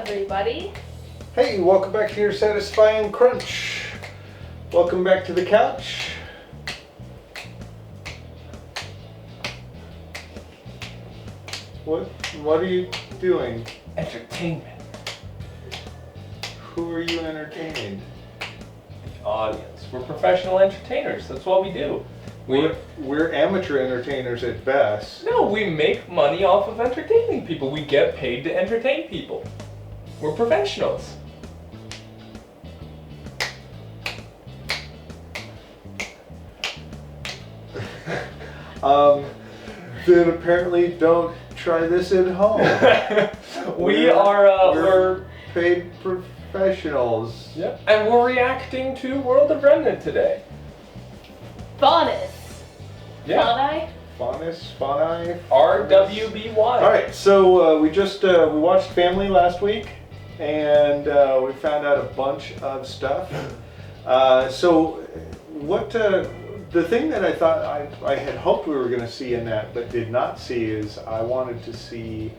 everybody. Hey, welcome back to your satisfying crunch. Welcome back to the couch. What are you doing? Entertainment. Who are you entertaining? The audience. We're professional entertainers. That's what we do. We're amateur entertainers at best. No, we make money off of entertaining people. We get paid to entertain people. We're professionals. Then apparently don't try this at home. We're paid professionals. Yep. And we're reacting to World of Remnant today. Faunus. Yeah. Faunus, Fauni. RWBY. Alright, so we watched Family last week, and we found out a bunch of stuff. The thing that I thought I had hoped we were going to see in that, but did not see, is I wanted to see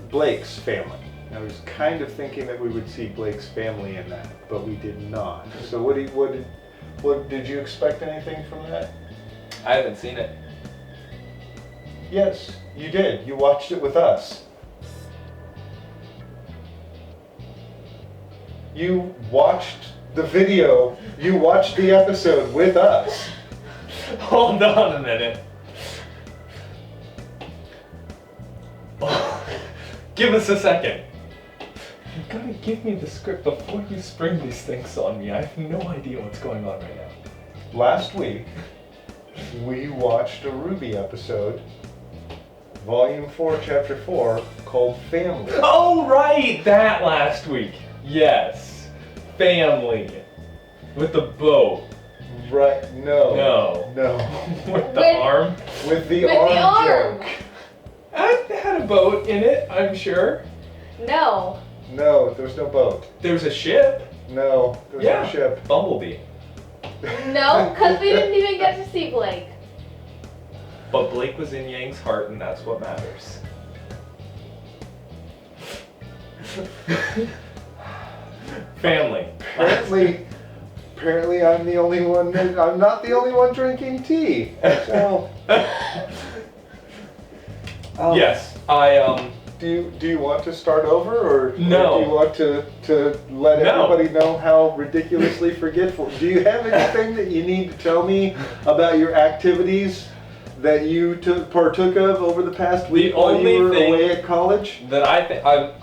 Blake's family. I was kind of thinking that we would see Blake's family in that, but we did not. So what did you expect anything from that? I haven't seen it. Yes, you did. You watched it with us. You watched the video. You watched the episode with us. Hold on a minute. Give us a second. You gotta give me the script before you spring these things on me. I have no idea what's going on right now. Last week, we watched a RWBY episode, Volume 4, Chapter 4, called Family. Oh, right! That last week. Yes. Family. With the boat. Right, no. With the arm? With the arm joke. I had a boat in it, I'm sure. No. No, there was no boat. There was a ship. No, there was no ship. Bumblebee. No, because we didn't even get to see Blake. But Blake was in Yang's heart, and that's what matters. Family. Apparently I'm the only one I'm not the only one drinking tea. So yes, Do you want to start over, or no? Or do you want to let everybody know how ridiculously forgetful? Do you have anything that you need to tell me about your activities that you partook of over the past week while you were away at college? That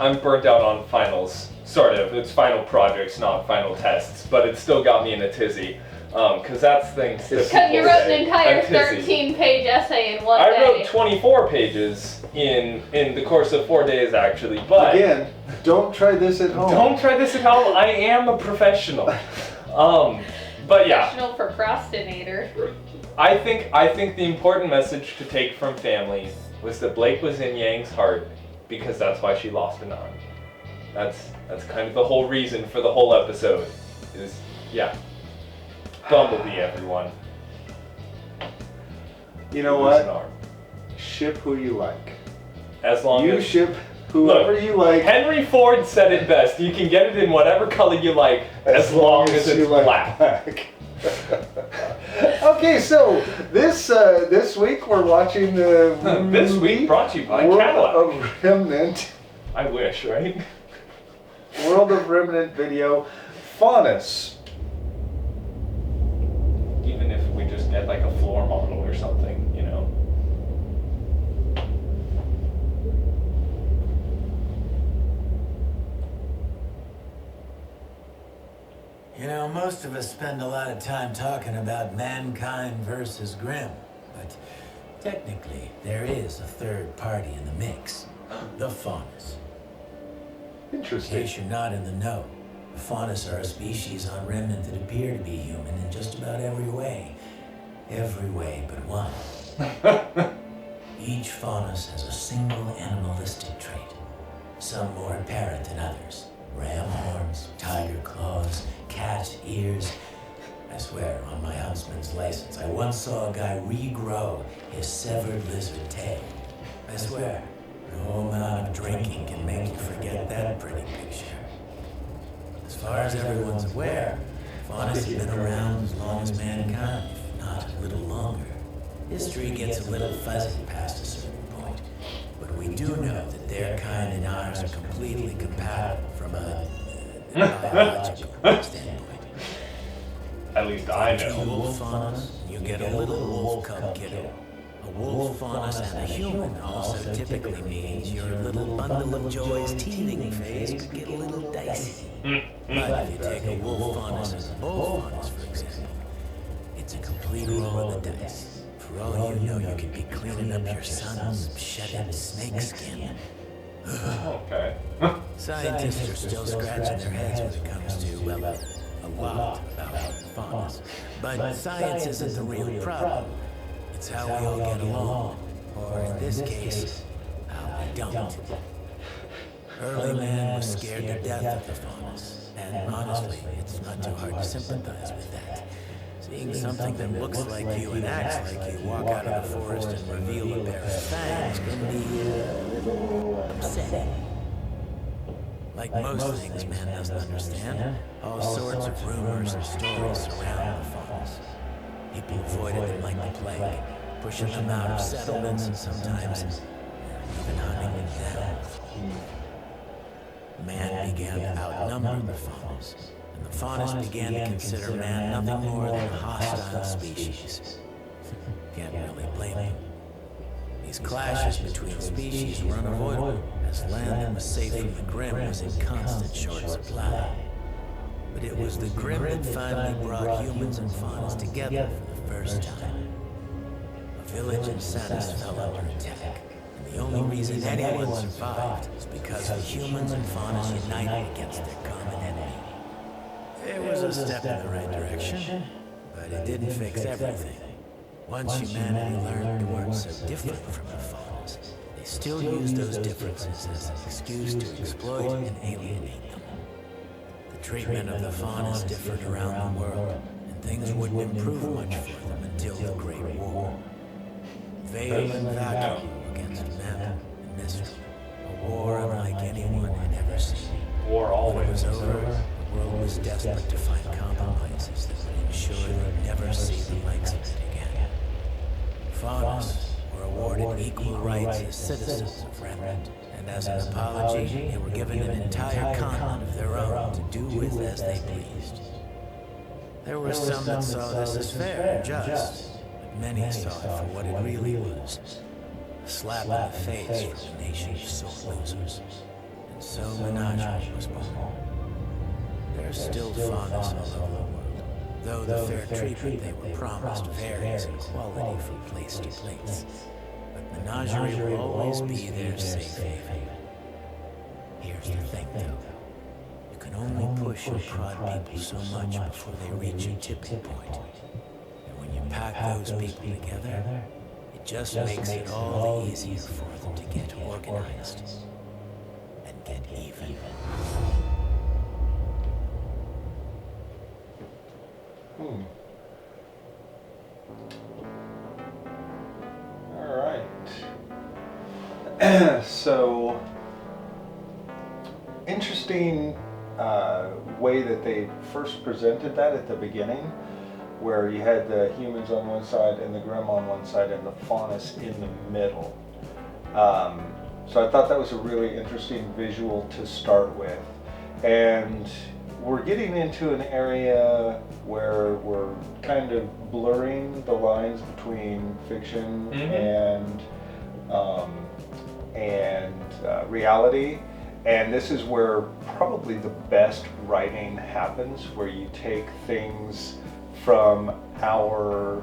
I'm burnt out on finals. Sort of. It's final projects, not final tests, but it still got me in a tizzy. Because that's things. Because you wrote an entire 13-page essay in one day. I wrote 24 pages in the course of 4 days, actually. But again, don't try this at home. Don't try this at home. I am a professional. But yeah. Professional procrastinator. I think the important message to take from Family was that Blake was in Yang's heart because that's why she lost an arm. That's kind of the whole reason for the whole episode. Bumblebee, everyone. You know what? Ship who you like. As long as ship whoever you like. Henry Ford said it best. You can get it in whatever color you like, as long as it's black. Okay, so this week we're watching the this week brought to you by World Cadillac. of Remnant. I wish, right? World of Remnant video, Faunus. Even if we just get like a floor model or something, you know. You know, most of us spend a lot of time talking about mankind versus Grimm, but technically there is a third party in the mix, the Faunus. Interesting. In case you're not in the know, the Faunus are a species on Remnant that appear to be human in just about every way. Every way but one. Each Faunus has a single animalistic trait, some more apparent than others. Ram horns, tiger claws, cat ears. I swear, on my husband's license, I once saw a guy regrow his severed lizard tail. I swear, No amount of drinking can make you forget that pretty picture. As far as everyone's aware, Faunus has been around as long as mankind, if not a little longer. History gets a little fuzzy past a certain point, but we do know that their kind and ours are completely compatible from a biological standpoint. At least I Two know. wolf Faunus, you get a little wolf cub kiddo. A wolf Faunus and a human also typically means your little bundle of joy's teething phase could get a little dicey. But if you take a wolf Faunus and a bull Faunus, for example, it's a complete roll of the dice. For all you know, you could be cleaning up your son's shedded snake skin. Okay. Scientists are still scratching their heads when it comes to, well, a lot about Faunus. But science isn't the real problem. It's how we all get along. Or in this case, how we don't. Early man was scared to death of the Faunus. And honestly, it's not too hard to sympathize with that. Seeing something that looks like you and acts like you walk out of the forest and reveal a pair of fangs can be a little upsetting. Like most things man doesn't understand, all sorts of rumors and stories surround the Faunus. People avoided them like the plague, pushing them out of settlements and sometimes even hunting them down. Man began to outnumber the Faunus, and the Faunus began to consider man nothing more than a hostile species. Can't really blame them. These clashes between species were unavoidable, as land that was safe from the Grim was in constant short supply. But it was the Grim that finally brought humans and Faunus together for the first time. A village in Faunus fell under attack, and the only reason anyone survived was because the humans and Faunus united against their common enemy. It was a step in the right direction, but it didn't fix everything. Once humanity learned to work so different from the Faunus, they still used those differences as an excuse to exploit and alienate them. The treatment of the Faunus differed around the world, and things wouldn't improve much for them until the Great War. Veil and vacuum against men and mystery, a war unlike anyone had ever seen. War When it was always. over, the world was desperate to find compromises that would ensure they'd never see the likes of it again. Faunus were awarded equal rights as citizens of Remnant, and as an apology, they were given an entire continent of their own to do with as they pleased. There were some that saw this as fair and just, but many saw it for what it really was. A slap in the face for the nation's sore losers. And so Menage was born. There's still Faunus all over the world, though the fair treatment they were promised varies in quality from place to place. But Menagerie will always be their safe haven. Here's the thing, though. You can only push and prod people so much before they reach a tipping point. And when you pack those people together, it just makes it all the easier for them to get organized and get even. All right. So, interesting way that they first presented that at the beginning, where you had the humans on one side and the Grim on one side and the Faunus in the middle. So I thought that was a really interesting visual to start with. And we're getting into an area where we're kind of blurring the lines between fiction and reality. And this is where probably the best writing happens, where you take things from the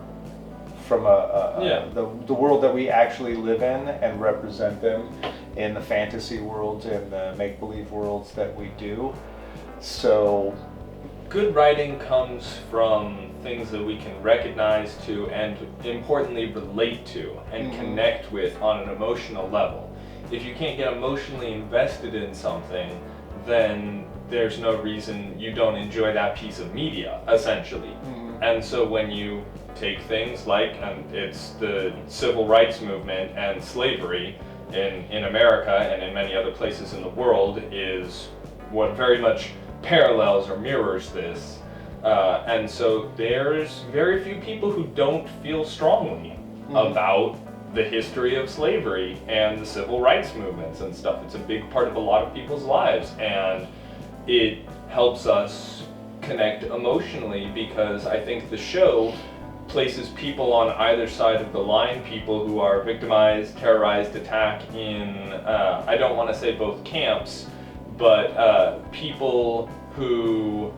world that we actually live in and represent them in the fantasy worlds and the make-believe worlds that we do. So Good writing comes from things that we can recognize to and importantly relate to and connect with on an emotional level. If you can't get emotionally invested in something, then there's no reason you don't enjoy that piece of media, essentially. And so when you take things like, it's the civil rights movement and slavery, in America and in many other places in the world is what very much parallels or mirrors this. And so there's very few people who don't feel strongly about the history of slavery and the civil rights movements and stuff. It's a big part of a lot of people's lives, and it helps us connect emotionally because I think the show places people on either side of the line, people who are victimized, terrorized, attacked in, I don't want to say both camps, but people who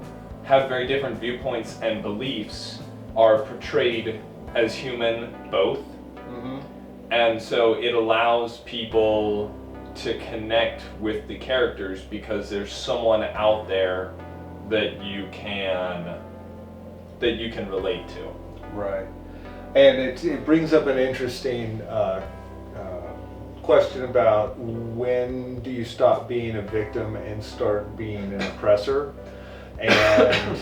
have very different viewpoints and beliefs are portrayed as human both. And so it allows people to connect with the characters because there's someone out there that you can relate to. Right. And it brings up an interesting question about when do you stop being a victim and start being an oppressor? And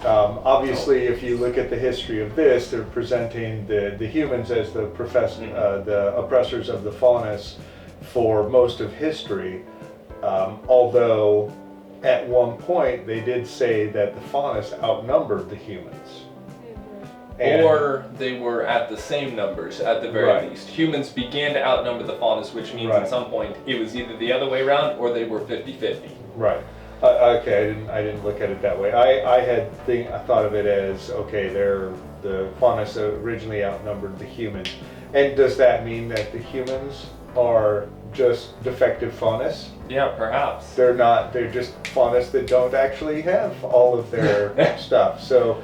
obviously, if you look at the history of this, they're presenting the humans as the oppressors of the Faunus for most of history. Although at one point they did say that the Faunus outnumbered the humans. Or they were at the same numbers at the very least. Humans began to outnumber the Faunus, which means at some point it was either the other way around or they were 50-50. Right. Okay, I didn't look at it that way. I thought of it as, okay, the Faunus originally outnumbered the humans. And does that mean that the humans are just defective Faunus? Yeah, perhaps. They're just Faunus that don't actually have all of their stuff. So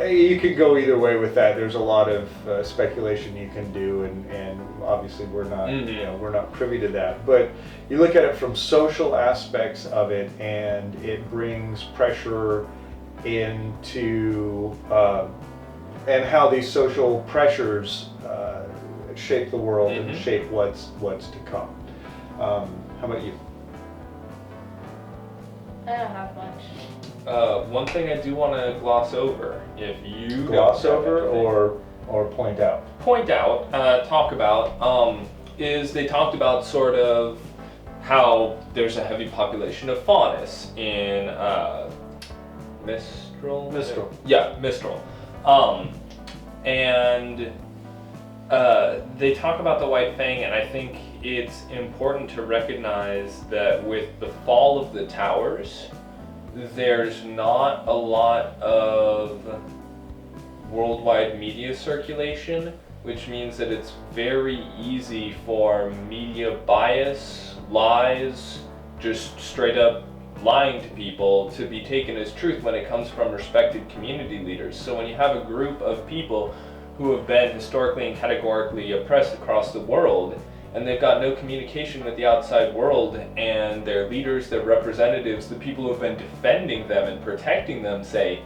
you can go either way with that. There's a lot of speculation you can do, and obviously we're not, we're not privy to that. But you look at it from social aspects of it, and it brings pressure into, and how these social pressures shape the world and shape what's to come. How about you? I don't have much. One thing I do want to gloss over, if you gloss over or point out? Point out, talk about, is they talked about sort of how there's a heavy population of Faunus in Mistral? Mistral. Yeah, Mistral. And they talk about the White Fang, and I think it's important to recognize that with the fall of the towers, there's not a lot of worldwide media circulation, which means that it's very easy for media bias, lies, just straight up lying to people to be taken as truth when it comes from respected community leaders. So when you have a group of people who have been historically and categorically oppressed across the world, and they've got no communication with the outside world, and their leaders, their representatives, the people who have been defending them and protecting them say,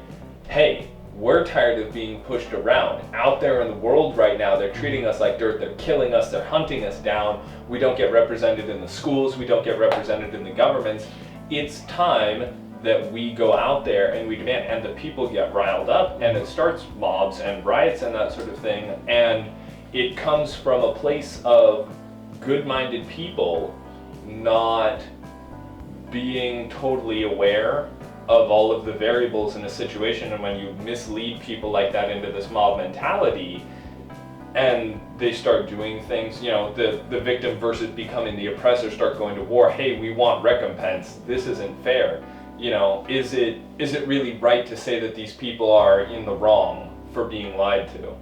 hey, we're tired of being pushed around. Out there in the world right now, they're treating us like dirt, they're killing us, they're hunting us down, we don't get represented in the schools, we don't get represented in the governments. It's time that we go out there and we demand, and the people get riled up, and it starts mobs and riots and that sort of thing, and it comes from a place of good-minded people not being totally aware of all of the variables in a situation, and when you mislead people like that into this mob mentality and they start doing things, the victim versus becoming the oppressor start going to war. Hey, we want recompense, this isn't fair. Is it really right to say that these people are in the wrong for being lied to?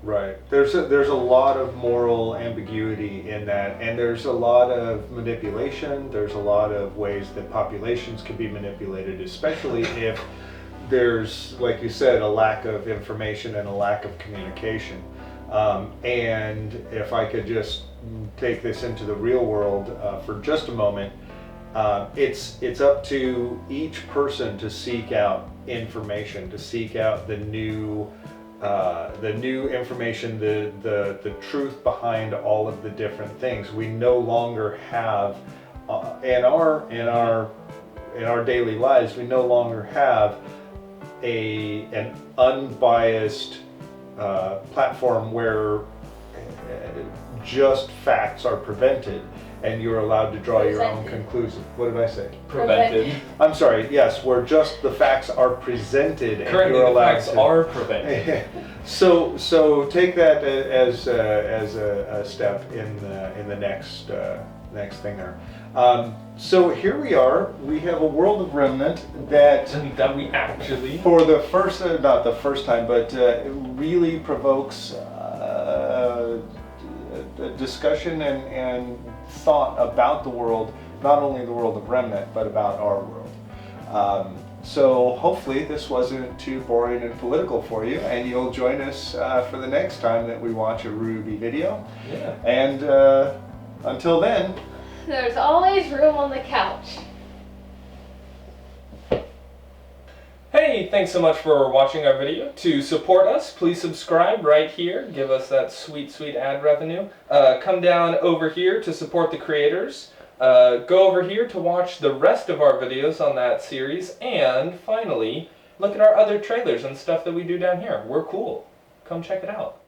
Right. There's a lot of moral ambiguity in that, and there's a lot of manipulation. There's a lot of ways that populations can be manipulated, especially if there's, like you said, a lack of information and a lack of communication. And if I could just take this into the real world for just a moment, it's up to each person to seek out information, to seek out the new information, the truth behind all of the different things. We no longer have in our daily lives, we no longer have an unbiased platform where just facts are prevented and you're allowed to draw your own Presented. conclusion. What did I say? Prevented. I'm sorry, yes, where just the facts are presented and Currently, you're the allowed facts to. are prevented. So take that as a step in the next thing there. So here we are. We have a world of Remnant that That we actually. for the first, not the first time, but it really provokes a discussion and thought about the world, not only the world of Remnant, but about our world. So hopefully this wasn't too boring and political for you, and you'll join us for the next time that we watch a RWBY video. Yeah. And until then, There's always room on the couch. Hey, thanks so much for watching our video. To support us, please subscribe right here. Give us that sweet, sweet ad revenue. Come down over here to support the creators. Go over here to watch the rest of our videos on that series. And finally, look at our other trailers and stuff that we do down here. We're cool. Come check it out.